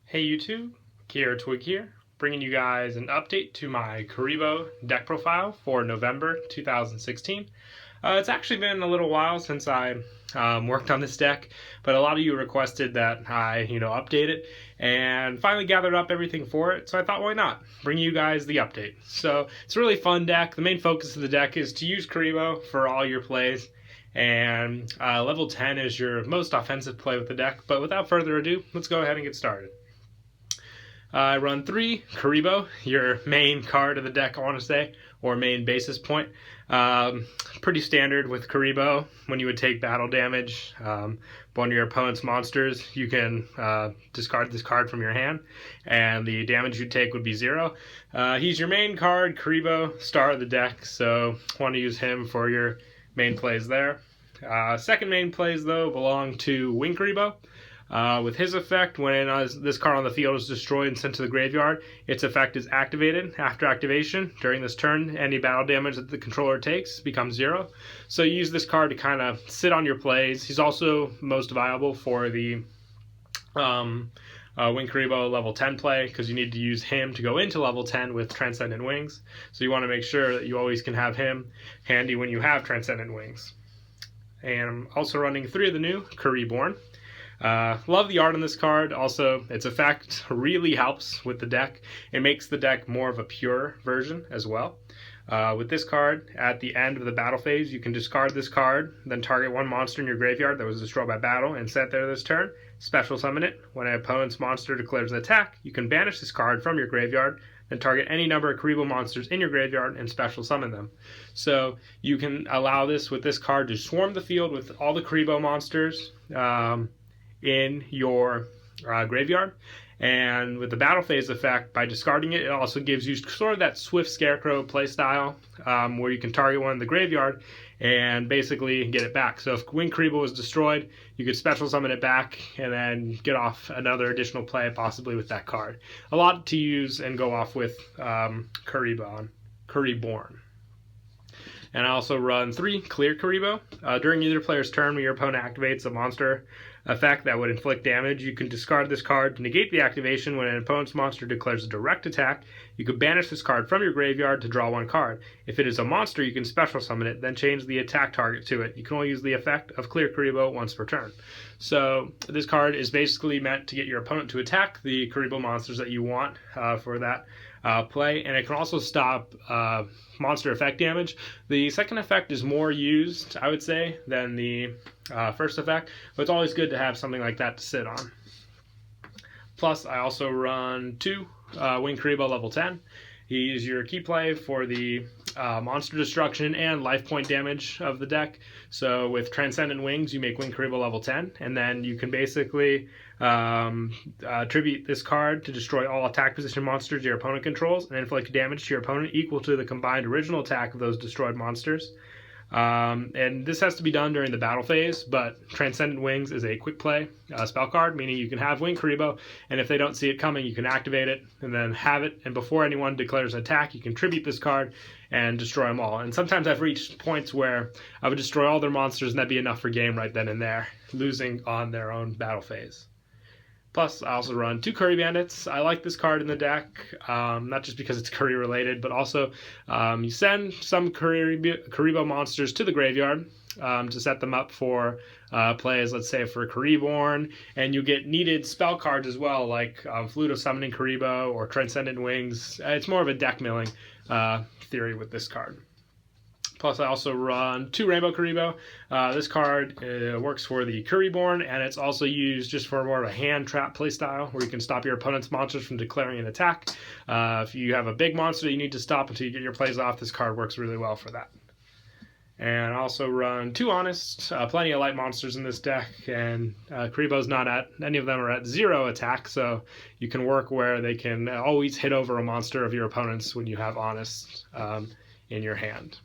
Hey YouTube, Kier Twig here, bringing you guys an update to my Kuriboh deck profile for November 2016. It's actually been a little while since I worked on this deck, but a lot of you requested that I, update it, and finally gathered up everything for it, so I thought, why not? Bring you guys the update. So, it's a really fun deck. The main focus of the deck is to use Kuriboh for all your plays, and level 10 is your most offensive play with the deck, but without further ado, let's go ahead and get started. I run 3 Kuriboh, your main card of the deck, I want to say, or main basis point. Pretty standard with Kuriboh. When you would take battle damage, one of your opponent's monsters, you can discard this card from your hand, and the damage you take would be 0. He's your main card, Kuriboh, star of the deck, so want to use him for your main plays there. Second main plays, though, belong to Wing Kuriboh. With his effect, when this card on the field is destroyed and sent to the graveyard, its effect is activated. After activation, during this turn, any battle damage that the controller takes becomes 0. So you use this card to kind of sit on your plays. He's also most viable for the Wing Kuriboh level 10 play, because you need to use him to go into level 10 with Transcendent Wings. So you want to make sure that you always can have him handy when you have Transcendent Wings. And I'm also running 3 of the new Kuribohrn. Love the art on this card. Also, its effect really helps with the deck. It makes the deck more of a pure version as well. With this card, at the end of the battle phase, you can discard this card, then target one monster in your graveyard that was destroyed by battle and set there this turn. Special summon it. When an opponent's monster declares an attack, you can banish this card from your graveyard, then target any number of Kuriboh monsters in your graveyard and special summon them. So you can allow this with this card to swarm the field with all the Kuriboh monsters in your graveyard. And with the battle phase effect, by discarding it, it also gives you sort of that Swift Scarecrow playstyle, where you can target one in the graveyard and basically get it back. So if Wing Kuriboh was destroyed, you could special summon it back and then get off another additional play, possibly with that card. A lot to use and go off with Kuribohrn. And I also run 3 Clear Kuriboh. During either player's turn, when your opponent activates a monster effect that would inflict damage, you can discard this card to negate the activation. When an opponent's monster declares a direct attack, you can banish this card from your graveyard to draw 1 card. If it is a monster, you can special summon it, then change the attack target to it. You can only use the effect of Clear Kuriboh once per turn. So this card is basically meant to get your opponent to attack the Kuriboh monsters that you want for that play, and it can also stop monster effect damage. The second effect is more used, I would say, than the first effect, but it's always good to have something like that to sit on. Plus, I also run 2 Wing Kuriboh level 10. He's your key play for the monster destruction and life point damage of the deck. So with Transcendent Wings, you make Wing Kuriboh level 10, and then you can basically tribute this card to destroy all attack position monsters your opponent controls and inflict damage to your opponent equal to the combined original attack of those destroyed monsters. And this has to be done during the battle phase, but Transcendent Wings is a quick play spell card, meaning you can have Wing Kuriboh, and if they don't see it coming, you can activate it and then have it, and before anyone declares an attack, you can tribute this card and destroy them all. And sometimes I've reached points where I would destroy all their monsters and that'd be enough for game right then and there, losing on their own battle phase. Plus, I also run 2 Kuribandits. I like this card in the deck, not just because it's Curry related, but also you send some Kuriboh monsters to the graveyard to set them up for plays, let's say for Kuribohrn, and you get needed spell cards as well, like Flute of Summoning Kuriboh or Transcendent Wings. It's more of a deck milling theory with this card. Plus, I also run 2 Rainbow Kuriboh. This card works for the Kuribohrn, and it's also used just for more of a hand trap playstyle, where you can stop your opponent's monsters from declaring an attack. If you have a big monster that you need to stop until you get your plays off, this card works really well for that. And I also run 2 Honest, plenty of light monsters in this deck, and Kuriboh's not at, any of them are at 0 attack, so you can work where they can always hit over a monster of your opponent's when you have Honest in your hand.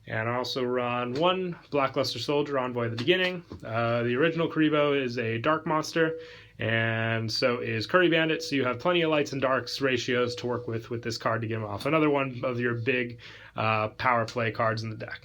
And I also run 1 Blackluster Soldier Envoy at the beginning. The original Kuriboh is a dark monster, and so is Kuribandit, so you have plenty of lights and darks ratios to work with this card to get him off. Another one of your big power play cards in the deck.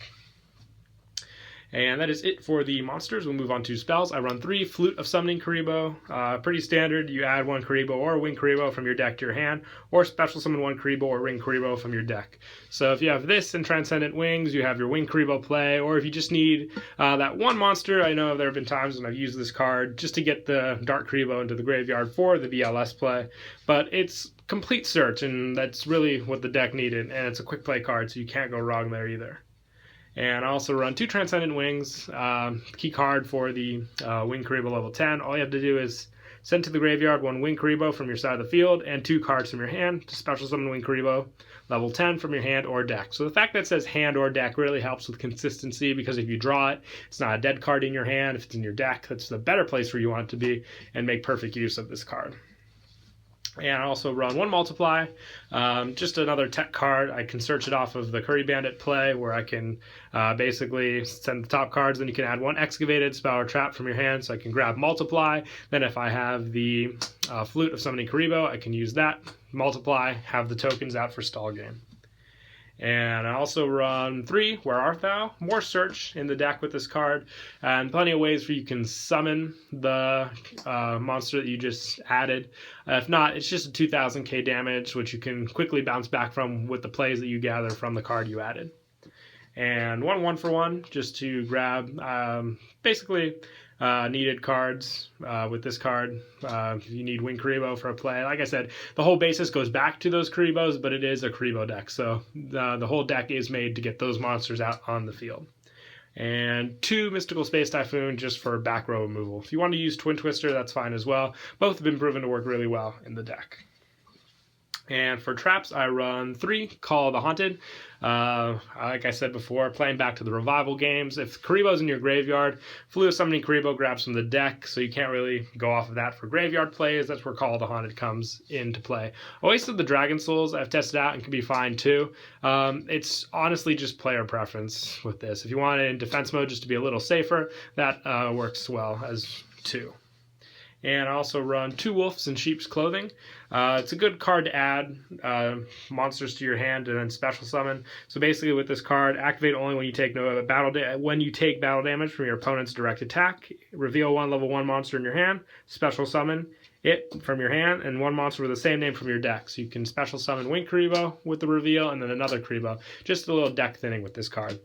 And that is it for the monsters. We'll move on to spells. I run 3 Flute of Summoning Kuriboh. Pretty standard. You add 1 Kuriboh or Wing Kuriboh from your deck to your hand, or special summon 1 Kuriboh or Ring Kuriboh from your deck. So if you have this and Transcendent Wings, you have your Wing Kuriboh play, or if you just need that one monster, I know there have been times when I've used this card just to get the Dark Kuriboh into the graveyard for the BLS play, but it's complete search, and that's really what the deck needed, and it's a quick play card, so you can't go wrong there either. And I also run 2 Transcendent Wings, key card for the Wing Kuriboh level 10. All you have to do is send to the graveyard 1 Wing Kuriboh from your side of the field and 2 cards from your hand to special summon Wing Kuriboh level 10 from your hand or deck. So the fact that it says hand or deck really helps with consistency, because if you draw it, it's not a dead card in your hand. If it's in your deck, that's the better place where you want it to be, and make perfect use of this card. And I also run 1 Multiply, just another tech card. I can search it off of the Kuribandit play, where I can basically send the top cards, then you can add 1 Excavated, Spell, or Trap from your hand, so I can grab Multiply. Then if I have the Flute of Summoning Kuriboh, I can use that, Multiply, have the tokens out for stall game. And I also run 3 Where Art Thou? More search in the deck with this card, and plenty of ways where you can summon the monster that you just added. If not, it's just a 2000k damage, which you can quickly bounce back from with the plays that you gather from the card you added. And 1 for 1, just to grab basically needed cards with this card. If you need Wing Kuriboh for a play, like I said, the whole basis goes back to those Kuribohs, but it is a Kuriboh deck, so the whole deck is made to get those monsters out on the field. And 2 Mystical Space Typhoon just for Backrow Removal. If you want to use Twin Twister, that's fine as well. Both have been proven to work really well in the deck. And for traps, I run 3 Call the Haunted. Like I said before, playing back to the Revival games, if Kuriboh's in your graveyard, Flute of Summoning Kuriboh grabs from the deck, so you can't really go off of that for graveyard plays. That's where Call the Haunted comes into play. Wasted the Dragon Souls I've tested out and can be fine too. It's honestly just player preference with this. If you want it in defense mode just to be a little safer, that works well as too. And I also run 2 Wolves in Sheep's Clothing. It's a good card to add monsters to your hand and then special summon. So basically with this card, activate only when you take battle damage from your opponent's direct attack. Reveal 1 level 1 monster in your hand. Special summon it from your hand, and 1 monster with the same name from your deck. So you can special summon Wing Kuriboh with the reveal, and then another Kuriboh. Just a little deck thinning with this card.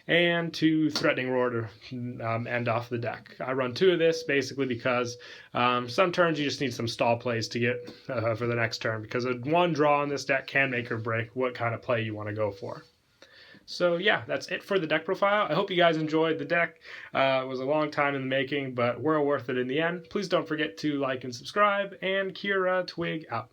And 2 Threatening Roar to end off the deck. I run 2 of this basically because some turns you just need some stall plays to get for the next turn, because a 1 draw on this deck can make or break what kind of play you want to go for. So yeah, that's it for the deck profile. I hope you guys enjoyed the deck. It was a long time in the making, but well worth it in the end. Please don't forget to like and subscribe, and Kira Twig out.